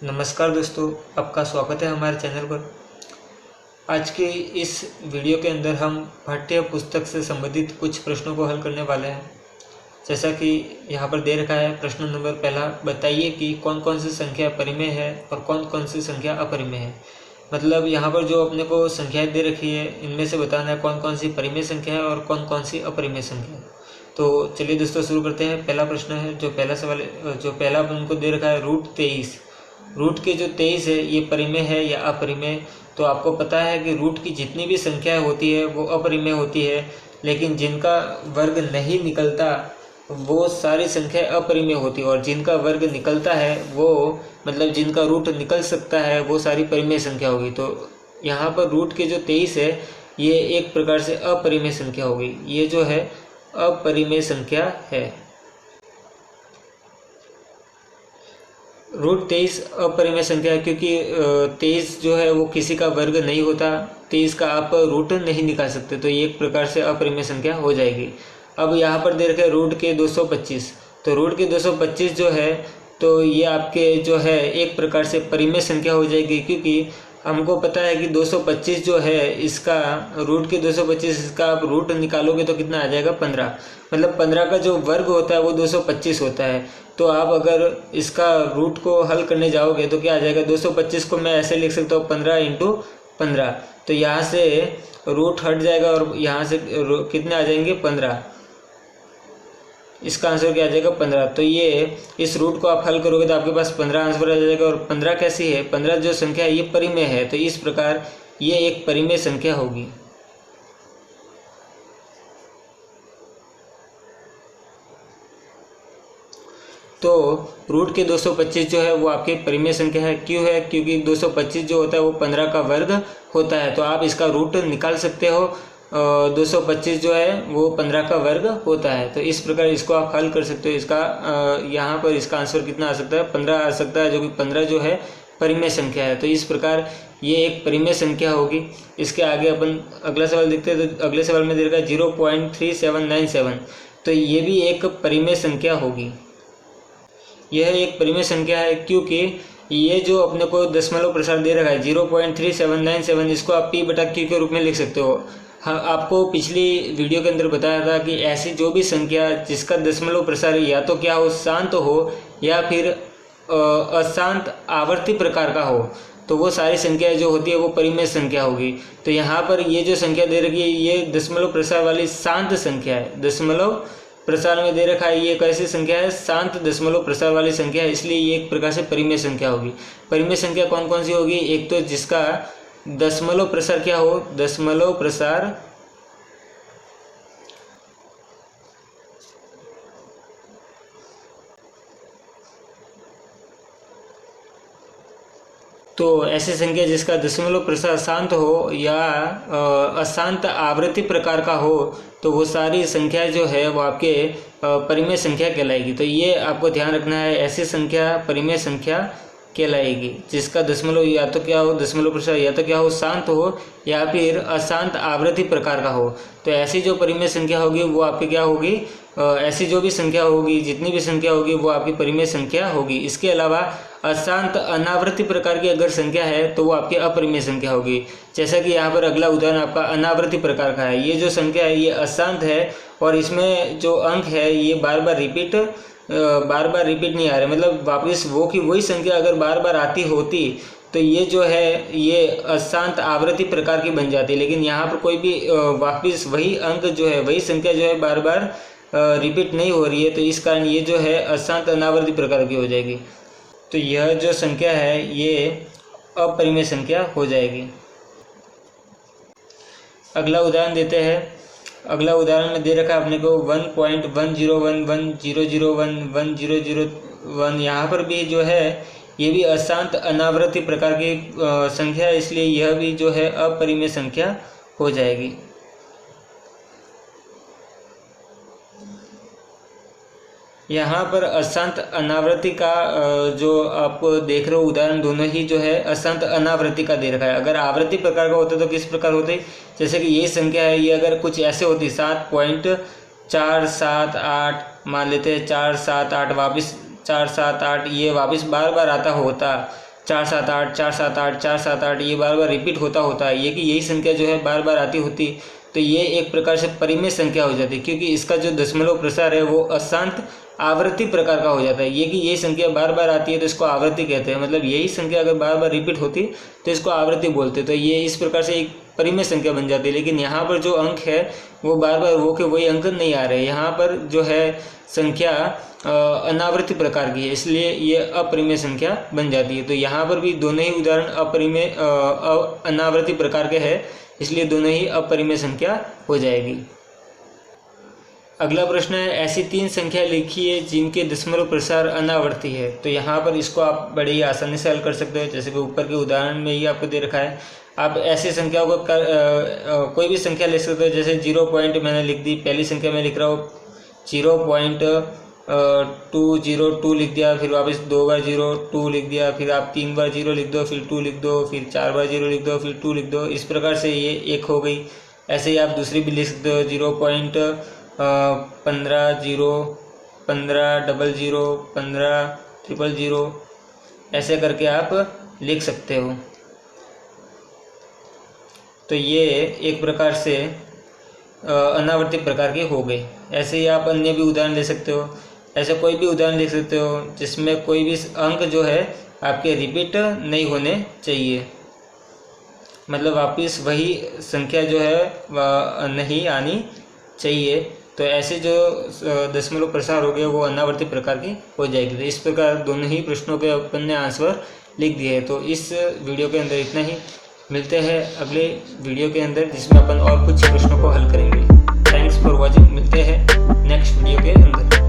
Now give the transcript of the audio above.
नमस्कार दोस्तों, आपका स्वागत है हमारे चैनल पर। आज के इस वीडियो के अंदर हम पाठ्य पुस्तक से संबंधित कुछ प्रश्नों को हल करने वाले हैं। जैसा कि यहाँ पर दे रखा है, प्रश्न नंबर पहला, बताइए कि कौन कौन सी संख्या परिमेय है और कौन कौन सी संख्या अपरिमेय है। मतलब यहाँ पर जो अपने को संख्याएं दे रखी है, इनमें से बताना है कौन कौन सी परिमेय संख्या है और कौन कौन सी अपरिमेय संख्या है। तो चलिए दोस्तों शुरू करते हैं। पहला प्रश्न है, जो पहला सवाल जो पहला अपन को दे रखा है, √23। रूट के जो 23 है, ये परिमेय है या अपरिमेय। तो आपको पता है कि रूट की जितनी भी संख्याएं होती है वो अपरिमेय होती है, लेकिन जिनका वर्ग नहीं निकलता वो सारी संख्याएं अपरिमेय होती है, और जिनका वर्ग निकलता है वो मतलब जिनका रूट निकल सकता है वो सारी परिमेय संख्या होगी। तो यहाँ पर रूट के जो 23 है ये एक प्रकार से अपरिमेय संख्या होगी। ये जो है अपरिमेय संख्या है। √23 अपरिमेय संख्या है क्योंकि 23 जो है वो किसी का वर्ग नहीं होता, 23 का आप रूट नहीं निकाल सकते, तो ये एक प्रकार से अपरिमेय संख्या हो जाएगी। अब यहाँ पर दे रखे रूट के 225, तो रूट के 225 जो है तो ये आपके जो है एक प्रकार से परिमेय संख्या हो जाएगी, क्योंकि हमको पता है कि 225 जो है इसका रूट के 225 इसका आप रूट निकालोगे तो कितना आ जाएगा, 15। मतलब 15 का जो वर्ग होता है वो 225 होता है। तो आप अगर इसका रूट को हल करने जाओगे तो क्या आ जाएगा, 225 को मैं ऐसे लिख सकता हूँ 15 × 15। तो यहाँ से रूट हट जाएगा और यहाँ से कितने आ जाएंगे, 15। इसका आंसर क्या आ जाएगा, 15। तो ये इस रूट को आप हल करोगे तो आपके पास 15 आंसर आ जाएगा। और 15 कैसी है, 15 जो संख्या है ये परिमेय है, तो इस प्रकार ये एक परिमेय संख्या होगी। तो रूट के 225 जो है वो आपकी परिमेय संख्या है। क्यों है, क्योंकि 225 जो होता है वो 15 का वर्ग होता है, तो आप इसका रूट निकाल सकते हो। 225 जो है वो 15 का वर्ग होता है, तो इस प्रकार इसको आप हल कर सकते हो। इसका यहाँ पर इसका आंसर कितना आ सकता है, 15 आ सकता है, जो कि 15 जो है परिमेय संख्या है। तो इस प्रकार ये एक परिमेय संख्या होगी। इसके आगे अपन अगला सवाल देखते हैं। तो अगले सवाल में दे रखा है 0.3797, तो ये भी एक परिमेय संख्या होगी। यह एक परिमेय संख्या है क्योंकि ये जो अपने को दशमलव प्रसार दे रखा है 0.3797, इसको आप p/q के रूप में लिख सकते हो। हाँ, आपको पिछली वीडियो के अंदर बताया था कि ऐसी जो भी संख्या जिसका दशमलव प्रसार या तो क्या हो, शांत हो या फिर अशांत आवर्ती प्रकार का हो, तो वो सारी संख्या जो होती है वो परिमेय संख्या होगी। तो यहाँ पर ये जो संख्या दे रखी है ये दशमलव प्रसार वाली शांत संख्या है। दशमलव प्रसार में दे रखा है ये कैसी संख्या है, शांत दशमलव प्रसार वाली संख्या है, इसलिए ये एक प्रकार से परिमेय संख्या होगी। परिमेय संख्या कौन कौन सी होगी, एक तो जिसका दशमलव प्रसार क्या हो, दशमलव प्रसार तो ऐसी संख्या जिसका दशमलव प्रसार शांत हो या अशांत आवृत्ति प्रकार का हो, तो वो सारी संख्या जो है वो आपके परिमेय संख्या कहलाएगी। तो ये आपको ध्यान रखना है, ऐसी संख्या परिमेय संख्या कहलाएगी जिसका दशमलव या तो क्या हो, दशमलव प्रसार या तो क्या हो, शांत हो या फिर अशांत आवृत्ति प्रकार का हो। तो ऐसी जो परिमेय संख्या होगी वो आपकी क्या होगी, ऐसी जो भी संख्या होगी, जितनी भी संख्या होगी वो आपकी परिमेय संख्या होगी। इसके अलावा अशांत अनावृत्ति प्रकार की अगर संख्या है तो वो आपकी अपरिमेय संख्या होगी। जैसा कि यहाँ पर अगला उदाहरण आपका अनावृत्ति प्रकार का है। ये जो संख्या है ये अशांत है और इसमें जो अंक है ये बार बार रिपीट नहीं आ रहे, मतलब वापस वो की वही संख्या अगर बार बार आती होती तो ये जो है ये अशांत आवृत्ति प्रकार की बन जाती है। लेकिन यहाँ पर कोई भी वापस वही अंक जो है, वही संख्या जो है बार बार रिपीट नहीं हो रही है, तो इस कारण ये जो है अशांत अनावृत्ति प्रकार की हो जाएगी। तो यह जो संख्या है ये अपरिमेय संख्या हो जाएगी। अगला उदाहरण देते हैं। अगला उदाहरण में दे रखा है अपने को 1.101110011001। यहाँ पर भी जो है ये भी अशांत अनावृत्ति प्रकार की संख्या है, इसलिए यह भी जो है अपरिमेय संख्या हो जाएगी। यहाँ पर अशांत अनावृत्ति का जो आप देख रहे हो उदाहरण, दोनों ही जो है अशांत अनावृत्ति का दे रखा है। अगर आवृत्ति प्रकार का होता तो किस प्रकार होते, जैसे कि ये संख्या है, ये अगर कुछ ऐसे होती 7.478 मान लेते हैं, 478 वापस 478, ये वापस बार बार आता होता, 478 478 478 ये बार बार रिपीट होता है, ये कि यही संख्या जो है बार बार आती होती, तो ये एक प्रकार से परिमेय संख्या हो जाती है, क्योंकि इसका जो दशमलव प्रसार है वो अशांत आवर्ती प्रकार का हो जाता है। ये कि यही संख्या बार बार आती है तो इसको आवृत्ति कहते हैं, मतलब यही संख्या अगर बार बार रिपीट होती तो इसको आवृत्ति बोलते हैं। तो ये इस प्रकार से एक परिमेय संख्या बन जाती है। लेकिन यहाँ पर जो अंक है वो बार बार वो के वही अंक नहीं आ रहे, यहाँ पर जो है संख्या अनावृत्ति प्रकार की है, इसलिए ये अपरिमेय संख्या बन जाती है। तो यहाँ पर भी दोनों ही उदाहरण अपरिमेय अनावृत्ति प्रकार के हैं, इसलिए दोनों ही अपरिमेय संख्या हो जाएगी। अगला प्रश्न है, ऐसी 3 संख्या लिखिए जिनके दशमलव प्रसार अनावर्ती है। तो यहाँ पर इसको आप बड़े ही आसानी से हल कर सकते हो, जैसे कि ऊपर के उदाहरण में ही आपको दे रखा है। आप ऐसी संख्याओं को कोई भी संख्या ले सकते हो, जैसे 0 पॉइंट मैंने लिख दी, पहली संख्या में लिख रहा हूँ 0.202 लिख दिया, फिर वापस 2 बार 2 लिख दिया, फिर आप 3 बार 0 लिख दो, फिर 2 लिख दो, फिर 4 बार 0 लिख दो, फिर 2 लिख दो। इस प्रकार से ये एक हो गई। ऐसे ही आप दूसरी भी लिख सकते हो 0.15 0 15 00 15 000, ऐसे करके आप लिख सकते हो। तो ये एक प्रकार से अनावर्ती प्रकार के हो गए। ऐसे ही आप अन्य भी उदाहरण ले सकते हो, ऐसे कोई भी उदाहरण लिख सकते हो जिसमें कोई भी अंक जो है आपके रिपीट नहीं होने चाहिए, मतलब वापिस वही संख्या जो है नहीं आनी चाहिए। तो ऐसे जो दशमलव प्रसार हो गए वो अनावर्ती प्रकार की हो जाएगी। तो इस प्रकार दोनों ही प्रश्नों के अपन ने आंसर लिख दिए हैं। तो इस वीडियो के अंदर इतना ही, मिलते हैं अगले वीडियो के अंदर जिसमें अपन और कुछ प्रश्नों को हल करेंगे। थैंक्स फॉर वॉचिंग, मिलते हैं नेक्स्ट वीडियो के अंदर।